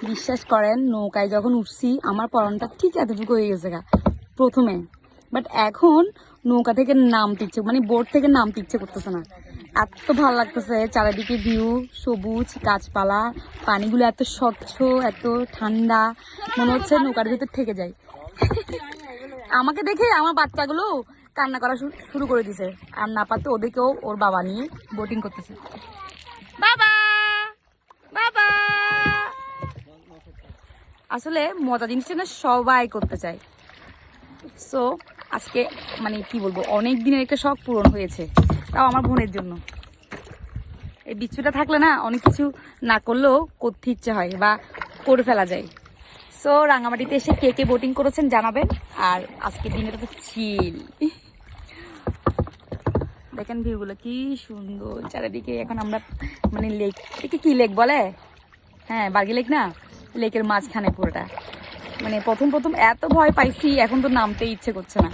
বিশ্বাস করেন নৌকায় যখন উঠছি আমার পরনটা ঠিক এতটুকু হয়ে গেছে গা প্রথমে, বাট এখন নৌকা থেকে নামতে ইচ্ছে মানে বোট থেকে নামতে ইচ্ছে করতেছে না। এত ভালো লাগতেছে, চারিদিকে ভিউ, সবুজ গাছপালা, পানিগুলো এত স্বচ্ছ, এত ঠান্ডা, মনে হচ্ছে নৌকার ভিতর থেকে যায়। আমাকে দেখে আমার বাচ্চাগুলো কান্না করা শুরু করে দিছে, আর না পারতো ওদেরকেও ওর বাবা নিয়ে বোটিং করতেছে। বাবা বাবা, আসলে মজা জিনিসটা না সবাই করতে চায়। সো আজকে মানে কি বলবো, অনেক দিনের একটা শখ পূরণ হয়েছে, তাও আমার বোনের জন্য। এই বিচ্ছুটা থাকলে না অনেক কিছু না করলেও করতে ইচ্ছে হয় বা করে ফেলা যায়। সো রাঙামাটিতে এসে কে কে বোটিং করেছেন জানাবেন। আর আজকের দিনের তো চিল, দেখেন ভিউগুলো কি সুন্দর চারিদিকে। এখন আমরা মানে লেক, একে কি লেক বলে, হ্যাঁ বার্গি লেক না, লেকের মাঝখানে পুরোটা। মানে প্রথম প্রথম এত ভয় পাইছি, এখন তো নামতে ইচ্ছে করছে না।